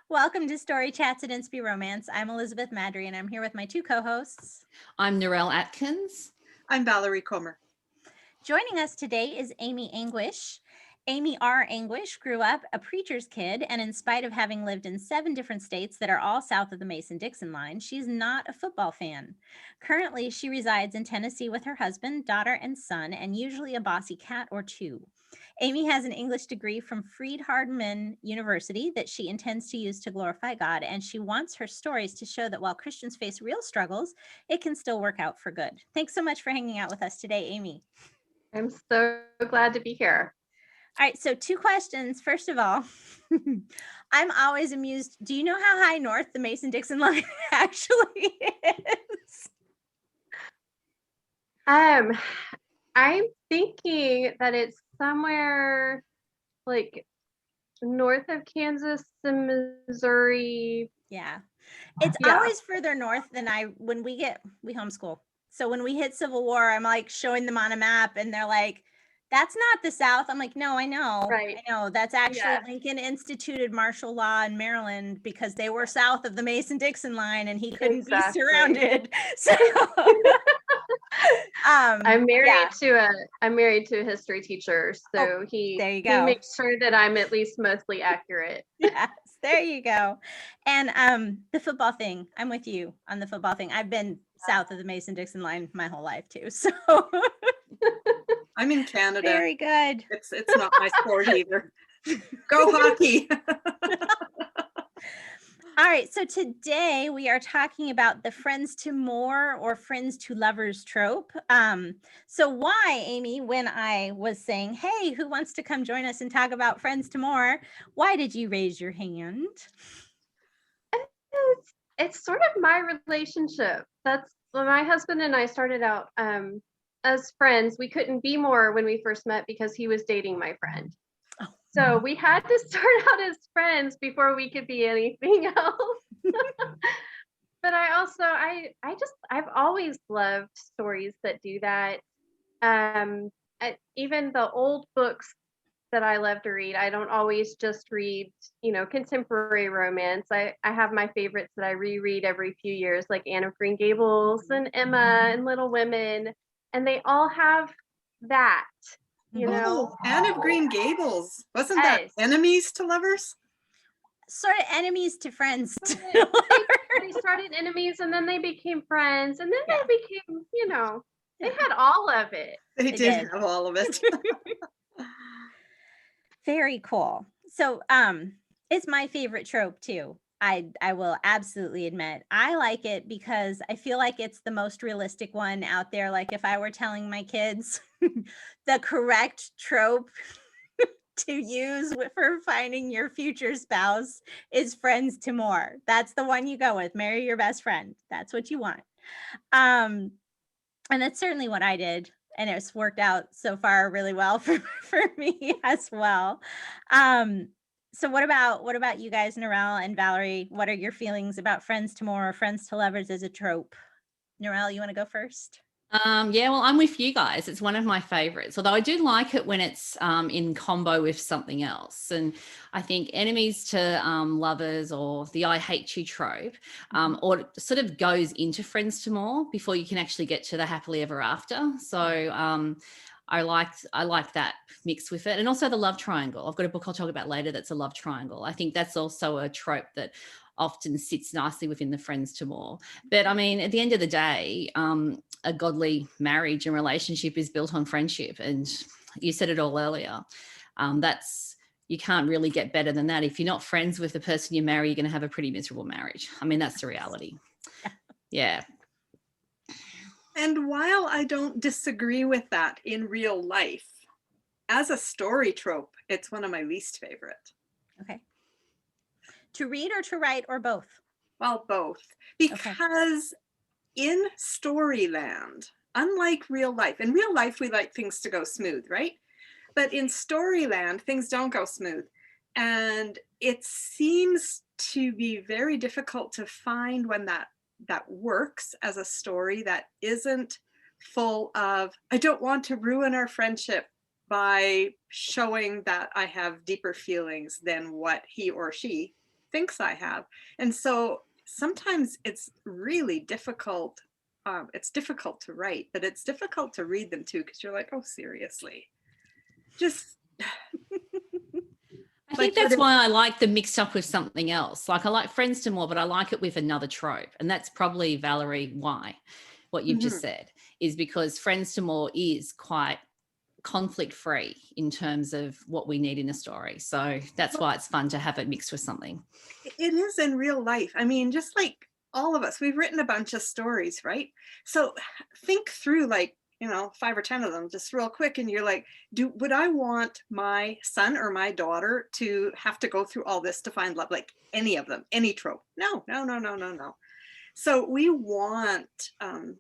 Welcome to Story Chats at Inspy Romance. I'm Elizabeth Maddrey, and I'm here with my two co-hosts. I'm Narelle Atkins. I'm Valerie Comer. Joining us today is Amy Anguish. Amy R. Anguish grew up a preacher's kid, and in spite of having lived in 7 different states that are all south of the Mason-Dixon line, she's not a football fan. Currently, she resides in Tennessee with her husband, daughter, and son, and usually a bossy cat or two. Amy has an English degree from Freed-Hardeman University that she intends to use to glorify God, and she wants her stories to show that while Christians face real struggles, it can still work out for good. Thanks so much for hanging out with us today, Amy. I'm so glad to be here. All right, so 2 questions. First of all, I'm always amused. Do you know how high north the Mason-Dixon line actually is? I'm thinking that it's somewhere like north of Kansas and Missouri. Yeah. It's always further north than when we homeschool. So when we hit Civil War, I'm like showing them on a map and they're like, that's not the South. I'm like, no, I know. Right. I know. That's actually Lincoln instituted martial law in Maryland because they were south of the Mason-Dixon line and he couldn't be surrounded. So I'm married to a history teacher, so he makes sure that I'm at least mostly accurate. Yes, there you go. And the football thing, I'm with you on the football thing. I've been south of the Mason-Dixon line my whole life too. So I'm in Canada. Very good. It's not my sport either. Go hockey. All right, so today we are talking about the friends to more or friends to lovers trope. So why, Amy, when I was saying, hey, who wants to come join us and talk about friends to more, why did you raise your hand? It's sort of my relationship. That's when my husband and I started out as friends. We couldn't be more when we first met because he was dating my friend. Oh. So we had to start out as friends before we could be anything else. But I've always loved stories that do that. Even the old books that I love to read, I don't always just read, contemporary romance. I have my favorites that I reread every few years, like Anne of Green Gables and Emma and Little Women, and they all have that. Anne of Green Gables. Wasn't that enemies to lovers? Sort of enemies to friends. They started enemies and then they became friends and then they became, they had all of it. They did have all of it. Very cool. So it's my favorite trope too. I will absolutely admit I like it because I feel like it's the most realistic one out there. Like if I were telling my kids the correct trope to use for finding your future spouse is friends to more. That's the one you go with. Marry your best friend. That's what you want. And that's certainly what I did. And it's worked out so far really well for me as well. So what about you guys, Narelle and Valerie? What are your feelings about friends to more or friends to lovers as a trope? Narelle, you want to go first? Yeah, well, I'm with you guys. It's one of my favorites, although I do like it when it's in combo with something else. And I think enemies to lovers or the I hate you trope or sort of goes into friends to more before you can actually get to the happily ever after. So I like that mixed with it. And also the love triangle. I've got a book I'll talk about later that's a love triangle. I think that's also a trope that often sits nicely within the friends to more. But I mean, at the end of the day, a godly marriage and relationship is built on friendship. And you said it all earlier. You can't really get better than that. If you're not friends with the person you marry, you're going to have a pretty miserable marriage. I mean, that's the reality. Yeah. And while I don't disagree with that in real life, as a story trope, it's one of my least favorite. Okay. To read or to write or both? Well, both. Because in Storyland, unlike real life, in real life, we like things to go smooth, right? But in Storyland, things don't go smooth. And it seems to be very difficult to find one that works as a story that isn't full of, I don't want to ruin our friendship by showing that I have deeper feelings than what he or she thinks I have. And so sometimes it's really difficult. It's difficult to write, but it's difficult to read them too, because you're like, oh, seriously. Just I think that's why I like them mixed up with something else. Like I like Friends to More, but I like it with another trope. And that's probably, Valerie, why what you've just said is because Friends to More is quite conflict free in terms of what we need in a story. So that's why it's fun to have it mixed with something. It is in real life. I mean, just like all of us, we've written a bunch of stories, right? So think through like, 5 or 10 of them just real quick. And you're like, would I want my son or my daughter to have to go through all this to find love? Like any of them, any trope? No. So we want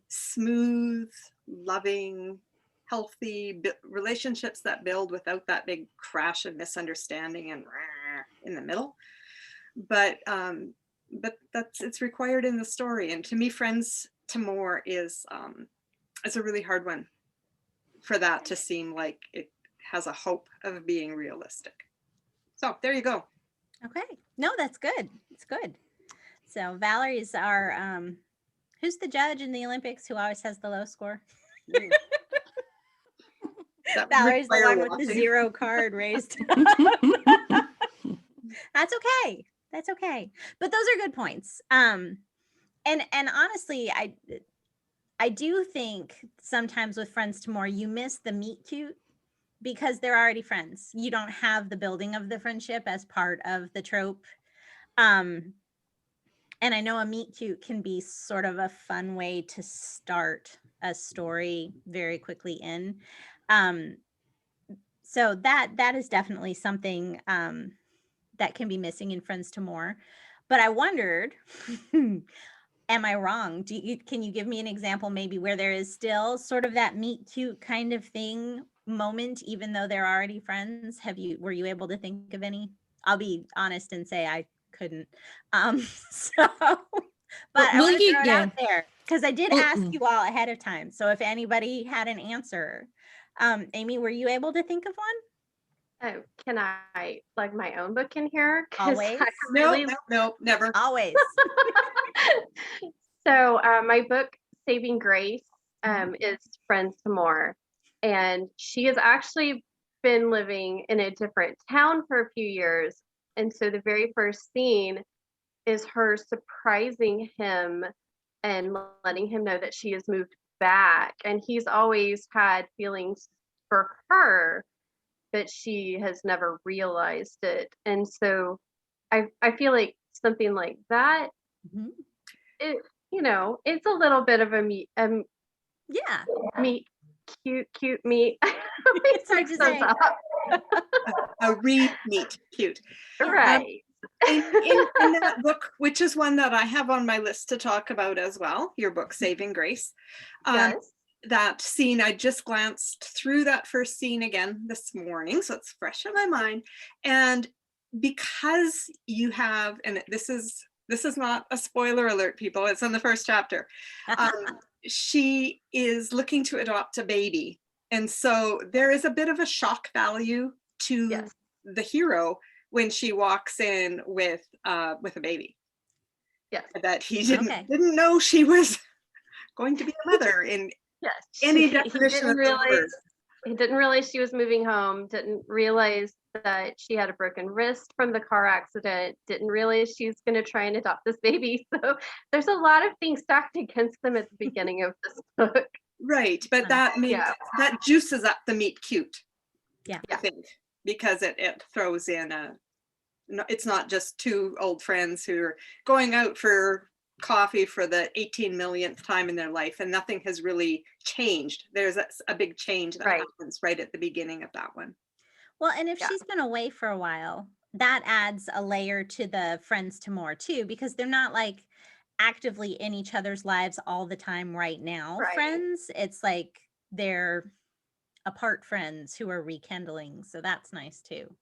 smooth, loving, healthy relationships that build without that big crash of misunderstanding and in the middle. But it's required in the story. And to me, Friends to More is a really hard one for that to seem like it has a hope of being realistic. So there you go. Okay. No, that's good. It's good. So Valerie's our, who's the judge in the Olympics who always has the low score? Valerie's the one with the 0 card raised. That's okay. That's okay. But those are good points. And honestly, I do think sometimes with Friends to More, you miss the meet cute because they're already friends. You don't have the building of the friendship as part of the trope. And I know a meet cute can be sort of a fun way to start a story very quickly in. So that is definitely something that can be missing in Friends to More. But I wondered, am I wrong? Can you give me an example maybe where there is still sort of that meet cute kind of thing moment, even though they're already friends? Were you able to think of any? I'll be honest and say I couldn't. But I want to throw it out there because I did ask you all ahead of time. So if anybody had an answer, Amy, were you able to think of one? Oh, can I plug my own book in here? Always. No, never. Always. So my book, Saving Grace, is Friends to More. And she has actually been living in a different town for a few years. And so the very first scene is her surprising him and letting him know that she has moved back. And he's always had feelings for her, but she has never realized it. And so I feel like something like that, it's a little bit of a meet, cute meat. It's hard to say. A meet cute. Right. In that book, which is one that I have on my list to talk about as well, your book, Saving Grace. Yes. That scene, I just glanced through that first scene again this morning, so it's fresh in my mind. And because you have, and this is not a spoiler alert, people, it's in the first chapter. She is looking to adopt a baby. And so there is a bit of a shock value to the hero when she walks in with a baby. Yes. That he didn't know she was going to be a mother in any definition of the word. He didn't realize she was moving home, didn't realize that she had a broken wrist from the car accident, didn't realize she was going to try and adopt this baby. So there's a lot of things stacked against them at the beginning of this book. Right, but that juices up the meet cute. Yeah. I think, because it throws in it's not just two old friends who are going out for coffee for the 18 millionth time in their life and nothing has really changed. There's a big change that happens right at the beginning of that one. Well, and if she's been away for a while, that adds a layer to the Friends to More too, because they're not like actively in each other's lives all the time right now. Right. Friends, it's like they're apart friends who are rekindling. So that's nice too.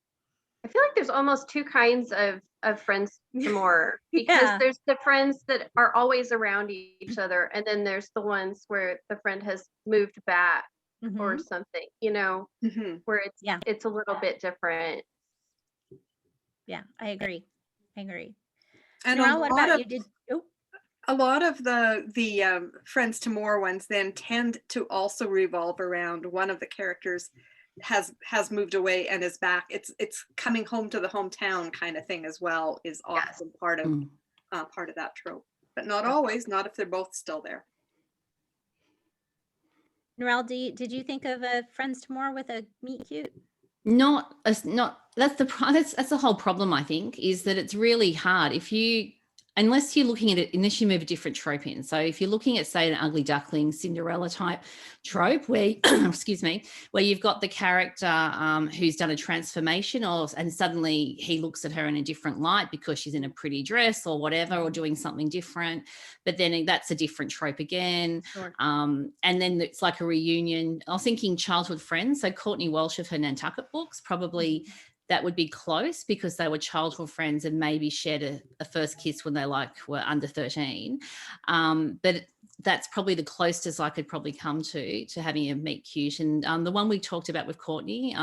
I feel like there's almost two kinds of Friends to More, because there's the friends that are always around each other, and then there's the ones where the friend has moved back or something, where it's a little bit different. Yeah, I agree. I agree. And Narelle, what about you? A lot of the Friends to More ones then tend to also revolve around one of the characters has moved away and is back. It's coming home to the hometown kind of thing as well, is often part of that trope, but not always. Not if they're both still there. Narelle, did you think of a Friends to More with a meet cute? Not that's the whole problem, I think, is that it's really hard unless you're looking at it, unless you move a different trope in. So if you're looking at, say, an Ugly Duckling, Cinderella type trope where, excuse me, where you've got the character who's done a transformation and suddenly he looks at her in a different light because she's in a pretty dress or whatever, or doing something different, but then that's a different trope again. Sure. And then it's like a reunion. I was thinking childhood friends. So Courtney Walsh of her Nantucket books, probably that would be close because they were childhood friends and maybe shared a first kiss when they were under 13. But that's probably the closest I could probably come to having a meet cute. And the one we talked about with Courtney,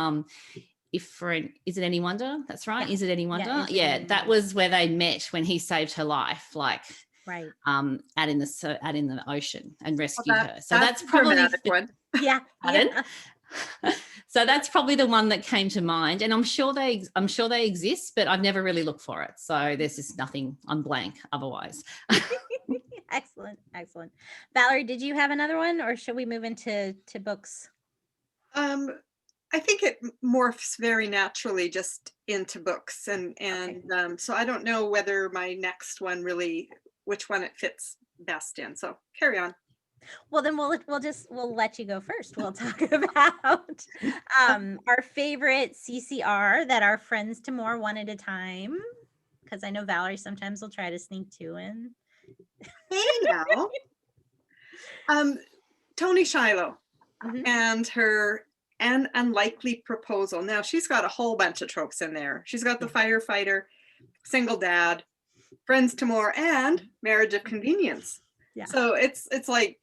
Is It Any Wonder? That's right. Yeah. Is It Any Wonder? Yeah, that was where they met when he saved her life, like right. Out in the ocean and rescued her. So that's probably one. Yeah. So that's probably the one that came to mind, and I'm sure they exist, but I've never really looked for it. So there's just nothing. I'm blank otherwise. Excellent. Valerie, did you have another one, or should we move into books? I think it morphs very naturally just into books, and so I don't know whether my next one which one it fits best in. So carry on. Well, then we'll let you go first. We'll talk about our favorite CCR that our Friends to More one at a time, because I know Valerie sometimes will try to sneak two in. Hey now. Toni Shiloh and her An Unlikely Proposal. Now she's got a whole bunch of tropes in there. She's got the firefighter, single dad, Friends to More, and Marriage of Convenience. Yeah. So it's like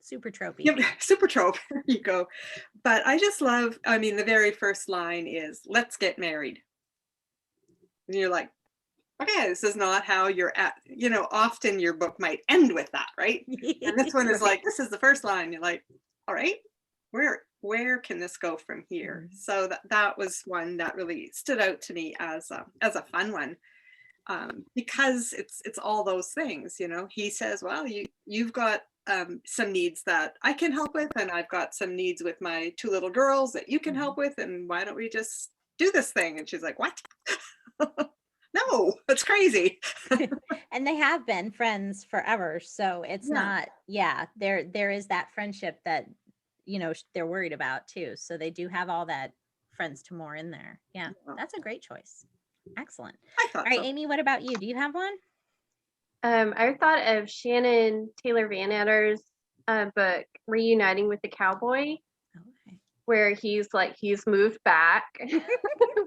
super tropey. Yeah, super trope. There you go. But I just love, the very first line is, "Let's get married." And you're like, okay, this is not how you're at, often your book might end with that, right? And this one is like, this is the first line. You're like, all right, where can this go from here? So that was one that really stood out to me as a fun one. Because it's all those things, he says, well, you've got some needs that I can help with, and I've got some needs with my two little girls that you can help with, and why don't we just do this thing? And she's like, what? No, that's crazy. And they have been friends forever, so it's not, there is that friendship that they're worried about too, so they do have all that Friends to More in there. That's a great choice. Excellent. All right, so. Amy, what about you? Do you have one? I thought of Shannon Taylor Vannatter's book, Reuniting with the Cowboy, where he's moved back.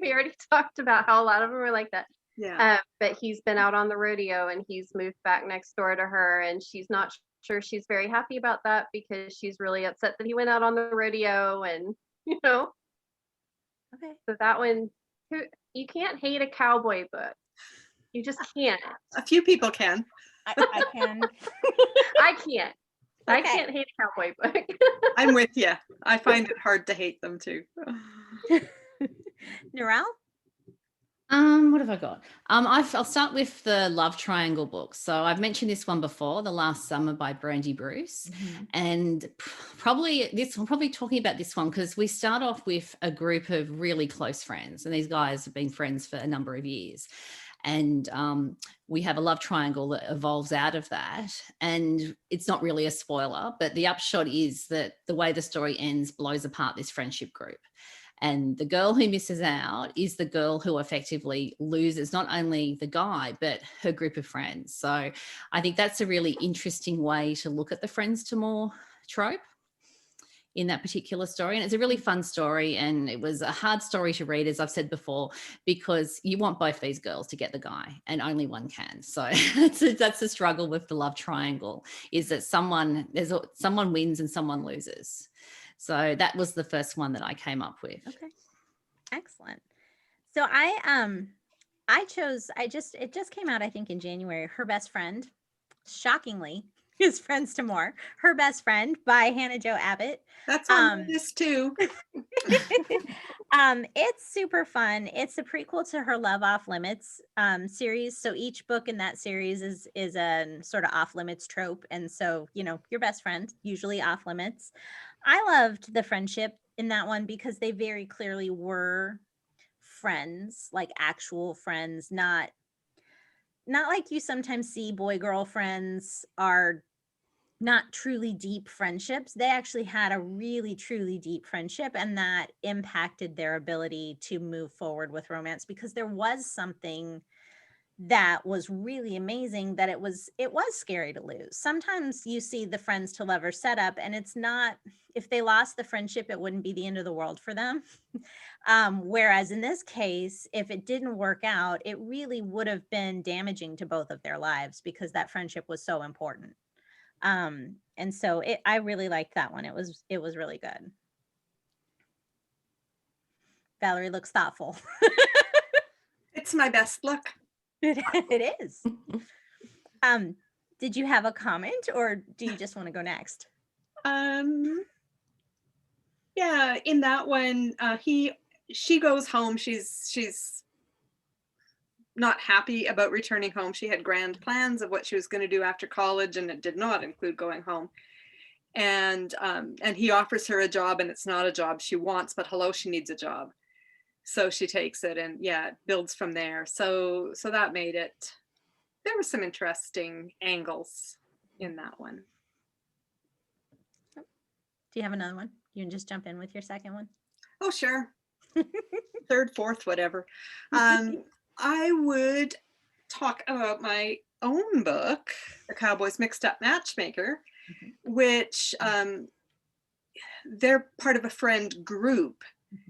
We already talked about how a lot of them are like that. Yeah. But he's been out on the rodeo and he's moved back next door to her, and she's not sure she's very happy about that because she's really upset that he went out on the rodeo, and Okay. So that one, you can't hate a cowboy book. You just can't. A few people can. I can. I can't. Okay. I can't hate a cowboy book. I'm with you. I find it hard to hate them too. Narelle? What have I got? I'll start with the love triangle books. So I've mentioned this one before, The Last Summer by Brandy Bruce. And probably talking about this one because we start off with a group of really close friends, and these guys have been friends for a number of years. And we have a love triangle that evolves out of that. And it's not really a spoiler, but the upshot is that the way the story ends blows apart this friendship group. And the girl who misses out is the girl who effectively loses not only the guy, but her group of friends. So I think that's a really interesting way to look at the Friends to More trope in that particular story. And it's a really fun story. And it was a hard story to read, as I've said before, because you want both these girls to get the guy and only one can. So that's the struggle with the love triangle, is that someone wins and someone loses. So that was the first one that I came up with. Okay. Excellent. So I it just came out, I think, in January. Her Best Friend, shockingly, is Friends to More. Her Best Friend by Hannah Jo Abbott. That's on my list too. It's super fun. It's a prequel to her Love Off Limits series. So each book in that series is a sort of off limits trope. And so, your best friend, usually off limits. I loved the friendship in that one because they very clearly were friends, like actual friends, not like you sometimes see boy girl friends are not truly deep friendships. They actually had a really truly deep friendship, and that impacted their ability to move forward with romance because there was something that was really amazing that it was scary to lose. Sometimes you see the friends to lovers setup and it's not, if they lost the friendship, it wouldn't be the end of the world for them. Whereas in this case, if it didn't work out, it really would have been damaging to both of their lives because that friendship was so important. And so I really liked that one. It was really good. Valerie looks thoughtful. It's my best look. It is. Did you have a comment or do you just want to go next? Yeah, in that one, she goes home. She's not happy about returning home. She had grand plans of what she was going to do after college, and it did not include going home. And he offers her a job, and it's not a job she wants, but hello, she needs a job. So she takes it, and yeah, it builds from there. So that made it, there were some interesting angles in that one. Do you have another one? You can just jump in with your second one. Oh, sure. Third, fourth, whatever. I would talk about my own book, The Cowboy's Mixed Up Matchmaker, which they're part of a friend group.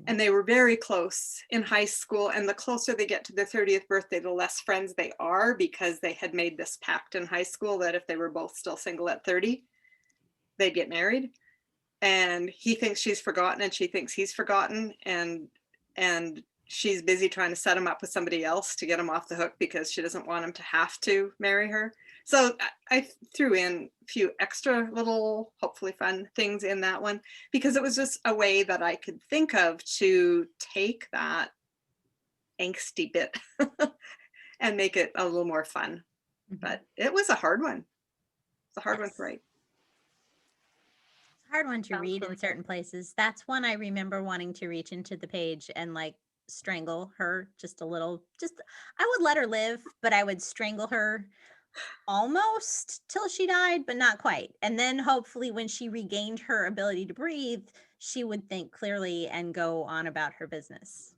And they were very close in high school. And the closer they get to their 30th birthday, the less friends they are because they had made this pact in high school that if they were both still single at 30, they'd get married. And he thinks she's forgotten and she thinks he's forgotten. And she's busy trying to set him up with somebody else to get him off the hook because she doesn't want him to have to marry her. So I threw in a few extra little, hopefully fun things in that one because it was just a way that I could think of to take that angsty bit and make it a little more fun. But it was a hard one. It's a hard one to write. It's a hard one to read in certain places. That's one I remember wanting to reach into the page and like strangle her just a little. I would let her live, but I would strangle her almost till she died, but not quite. And then hopefully when she regained her ability to breathe, she would think clearly and go on about her business.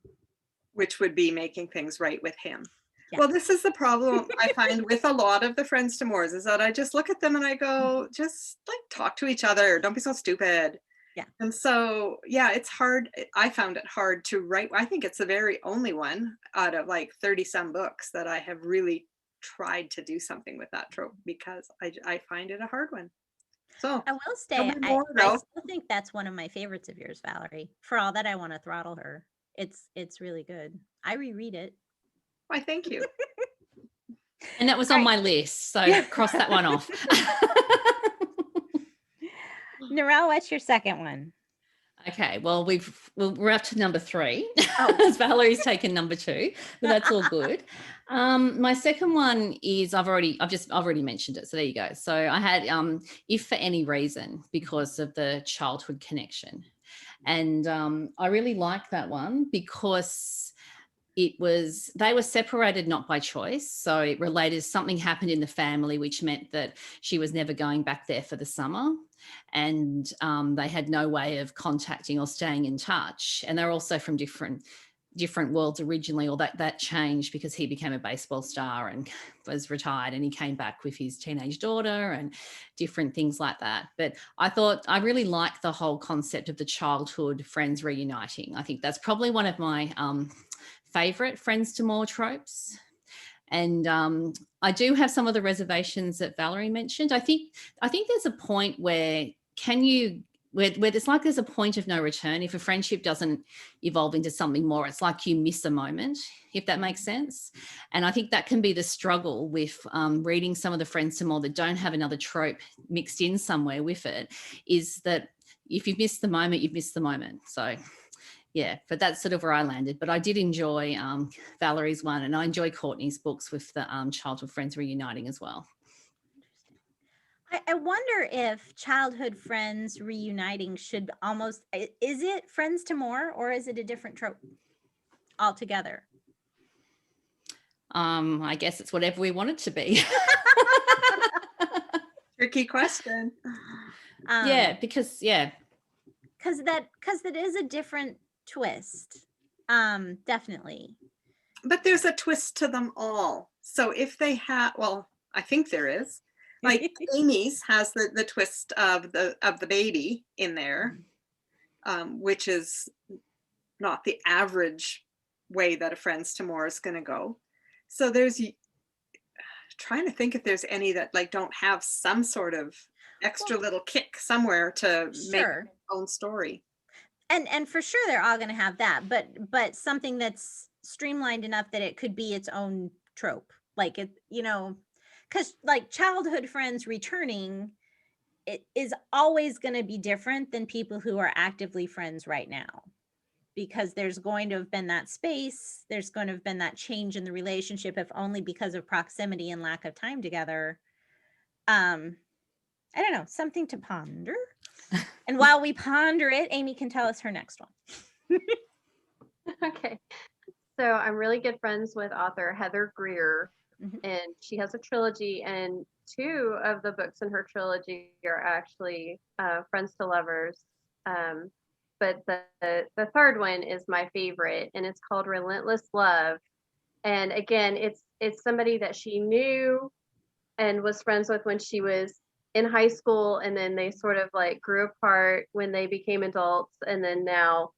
Which would be making things right with him. Yeah. Well, this is the problem I find with a lot of the Friends to Mores is that I just look at them and I go, just like talk to each other. Don't be so stupid. Yeah. And so, yeah, it's hard. I found it hard to write. I think it's the very only one out of like 30 some books that I have really tried to do something with that trope because I find it a hard one. So I will say, I still think that's one of my favorites of yours, Valerie. For all that I want to throttle her, it's really good. I reread it. Why, thank you. And that was on my list, so cross that one off. Narelle, what's your second one? Okay, well, we're up to number 3. As Valerie's taken number 2, but that's all good. My second one is I've already mentioned it, so there you go. So I had If for Any Reason because of the childhood connection, and I really like that one because they were separated not by choice. So it related, something happened in the family which meant that she was never going back there for the summer, and they had no way of contacting or staying in touch. And they're also from different worlds originally, or that changed because he became a baseball star and was retired, and he came back with his teenage daughter and different things like that. But I really like the whole concept of the childhood friends reuniting. I think that's probably one of my favorite Friends to More tropes. And I do have some of the reservations that Valerie mentioned. I think there's a point where can you where it's like there's a point of no return. If a friendship doesn't evolve into something more, it's like you miss a moment, if that makes sense. And I think that can be the struggle with reading some of the Friends to More that don't have another trope mixed in somewhere with it, is that if you've missed the moment, you've missed the moment. So yeah, but that's sort of where I landed. But I did enjoy Valerie's one, and I enjoy Courtney's books with the childhood friends reuniting as well. I wonder if childhood friends reuniting should almost, is it Friends to More, or is it a different trope altogether? I guess it's whatever we want it to be. Tricky question. Because that is a different twist. Definitely. But there's a twist to them all. So if they have, well, I think there is. Like Amy's has the twist of the baby in there, which is not the average way that a Friends to More is going to go. So there's trying to think if there's any that like don't have some sort of extra little kick somewhere to make their own story. And for sure they're all going to have that, but something that's streamlined enough that it could be its own trope, like it, you know. Because like childhood friends returning, it is always going to be different than people who are actively friends right now, because there's going to have been that space. There's going to have been that change in the relationship, if only because of proximity and lack of time together. I don't know, something to ponder. And while we ponder it, Amy can tell us her next one. Okay. So I'm really good friends with author Heather Greer. And she has a trilogy, and 2 of the books in her trilogy are actually Friends to Lovers. But the 3rd one is my favorite, and it's called Relentless Love. And again, it's somebody that she knew and was friends with when she was in high school, and then they sort of like grew apart when they became adults, and then now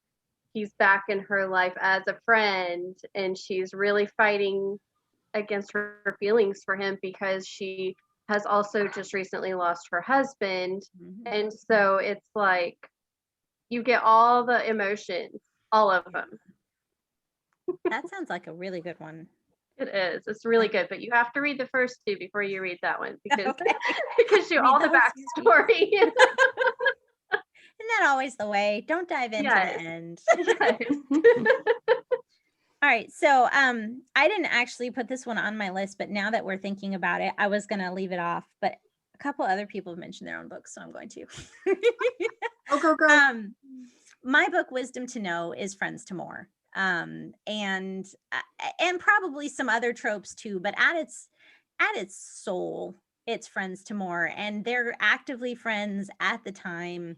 he's back in her life as a friend, and she's really fighting against her feelings for him because she has also just recently lost her husband. And so it's like you get all the emotions, all of them. That sounds like a really good one. It is. It's really good, but you have to read the first 2 before you read that one, because because you all the backstory. Isn't that always the way? Don't dive into the end. All right, so I didn't actually put this one on my list, but now that we're thinking about it, I was going to leave it off, but a couple other people have mentioned their own books, so I'm going to. Go. My book, Wisdom to Know, is Friends to More, and probably some other tropes too, but at its soul, it's Friends to More, and they're actively friends at the time.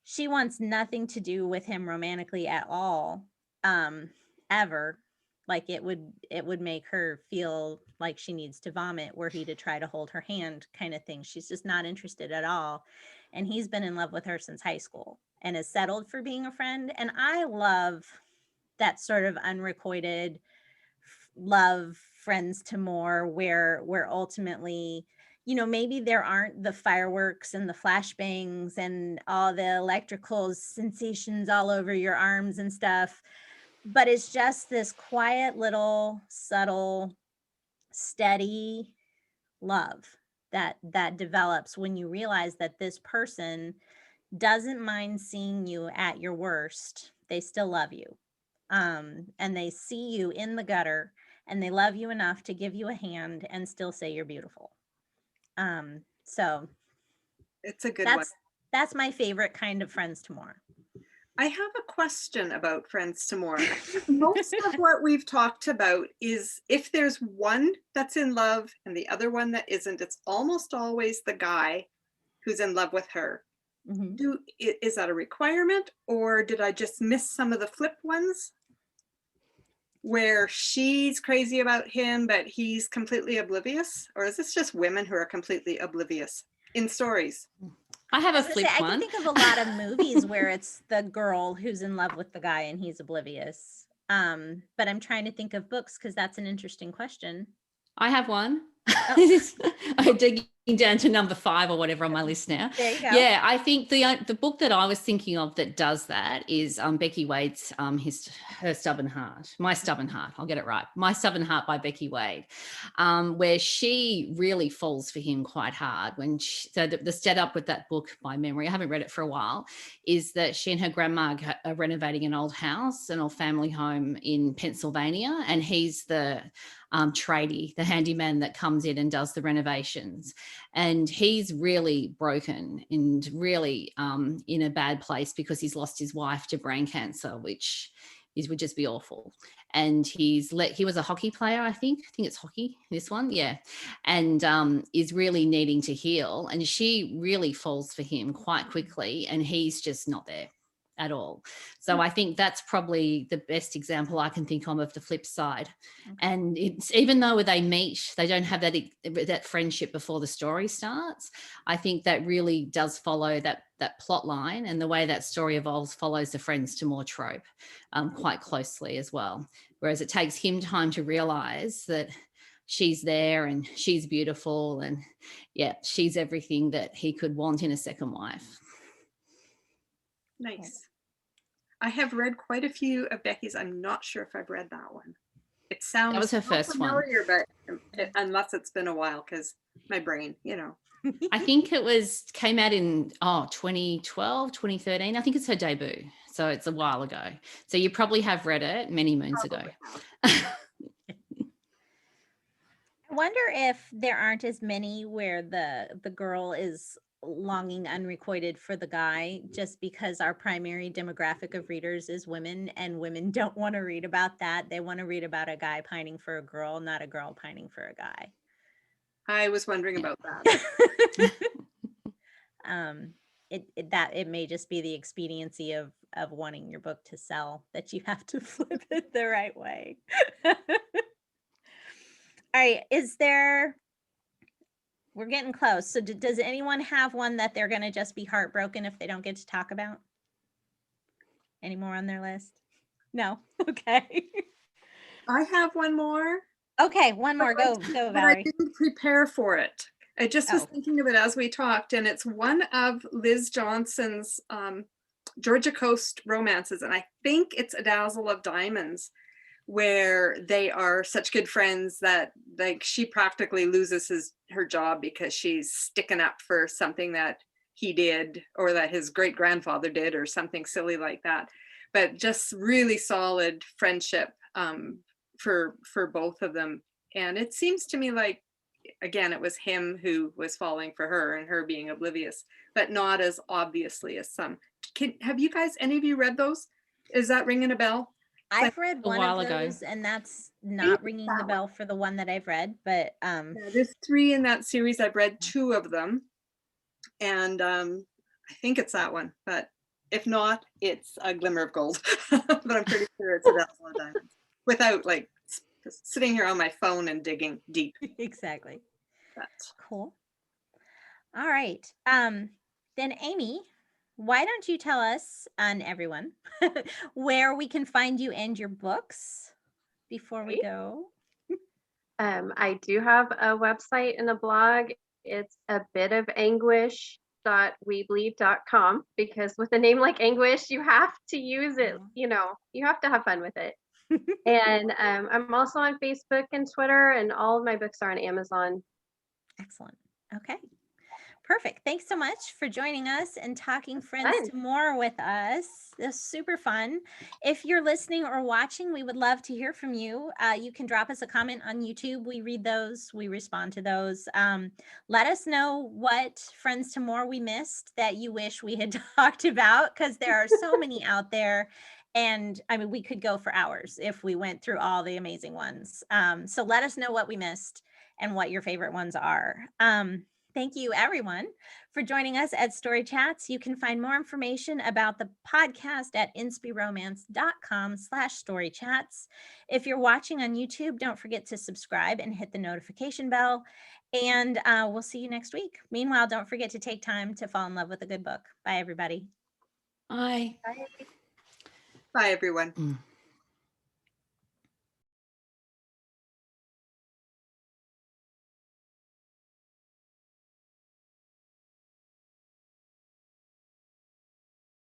She wants nothing to do with him romantically at all. Ever. Like it would make her feel like she needs to vomit were he to try to hold her hand, kind of thing. She's just not interested at all. And he's been in love with her since high school and is settled for being a friend. And I love that sort of unrequited love, Friends to More, where ultimately, you know, maybe there aren't the fireworks and the flashbangs and all the electrical sensations all over your arms and stuff, but it's just this quiet little subtle steady love that develops when you realize that this person doesn't mind seeing you at your worst. They still love you, and they see you in the gutter, and they love you enough to give you a hand and still say you're beautiful. So it's a good one. That's my favorite kind of Friends to More. I have a question about Friends to More. Most of what we've talked about is if there's one that's in love and the other one that isn't, it's almost always the guy who's in love with her. Is that a requirement, or did I just miss some of the flip ones where she's crazy about him but he's completely oblivious? Or is this just women who are completely oblivious in stories? I have a flip one. I can think of a lot of movies where it's the girl who's in love with the guy and he's oblivious. But I'm trying to think of books because that's an interesting question. I have one. I'm digging down to number 5 or whatever on my list now. There you go. Yeah, I think the book that I was thinking of that does that is Becky Wade's Her Stubborn Heart. My Stubborn Heart. I'll get it right. My Stubborn Heart by Becky Wade, where she really falls for him quite hard. So the setup with that book by memory, I haven't read it for a while, is that she and her grandma are renovating an old house, an old family home in Pennsylvania, and he's the tradie, the handyman that comes in and does the renovations. And he's really broken and really in a bad place because he's lost his wife to brain cancer, which would just be awful. And he was a hockey player, I think it's hockey, this one, yeah, and is really needing to heal. And she really falls for him quite quickly, and he's just not there at all. So I think that's probably the best example I can think of the flip side. Okay. And it's, even though they meet, they don't have that friendship before the story starts. I think that really does follow that plot line, and the way that story evolves follows the friends to more trope quite closely as well. Whereas it takes him time to realize that she's there and she's beautiful, and yeah, she's everything that he could want in a second wife. Nice. I have read quite a few of Becky's. I'm not sure if I've read that one. It sounds that was her first familiar, one, but unless it's been a while, because my brain, I think came out in 2012, 2013. I think it's her debut, so it's a while ago. So you probably have read it many moons ago. I wonder if there aren't as many where the girl is longing unrequited for the guy, just because our primary demographic of readers is women, and women don't want to read about that. They want to read about a guy pining for a girl, not a girl pining for a guy. I was wondering about that. It may just be the expediency of wanting your book to sell, that you have to flip it the right way. All right, we're getting close. So does anyone have one that they're going to just be heartbroken if they don't get to talk about? Any more on their list? No? Okay. I have one more. Okay, one more. Go, Valerie. But I didn't prepare for it. I just was thinking of it as we talked, and it's one of Liz Johnson's Georgia Coast romances, and I think it's A Dazzle of Diamonds, where they are such good friends that like she practically loses her job because she's sticking up for something that he did or that his great grandfather did or something silly like that. But just really solid friendship for both of them. And it seems to me like, again, it was him who was falling for her and her being oblivious, but not as obviously as some. Have you guys, any of you read those? Is that ringing a bell? I've read one of those, and that's not ringing the bell for the one that I've read, but yeah, there's 3 in that series. I've read 2 of them, and I think it's that one, but if not, it's A Glimmer of Gold. But I'm pretty sure it's A Dazzle of Diamonds, without like sitting here on my phone and digging deep. Exactly. That's cool. All right, then Amy, why don't you tell us and everyone where we can find you and your books before we go? I do have a website and a blog. It's a bit of anguish.weebly.com, because with a name like Anguish, you have to use it. You have to have fun with it. And I'm also on Facebook and Twitter, and all of my books are on Amazon. Excellent. Okay. Perfect. Thanks so much for joining us and talking Friends to More with us. This was super fun. If you're listening or watching, we would love to hear from you. You can drop us a comment on YouTube. We read those. We respond to those. Let us know what Friends to More we missed that you wish we had talked about, because there are so many out there. And I mean, we could go for hours if we went through all the amazing ones. So let us know what we missed and what your favorite ones are. Thank you, everyone, for joining us at Story Chats. You can find more information about the podcast at inspiromance.com/storychats. If you're watching on YouTube, don't forget to subscribe and hit the notification bell. And we'll see you next week. Meanwhile, don't forget to take time to fall in love with a good book. Bye, everybody. Bye. Bye, everyone.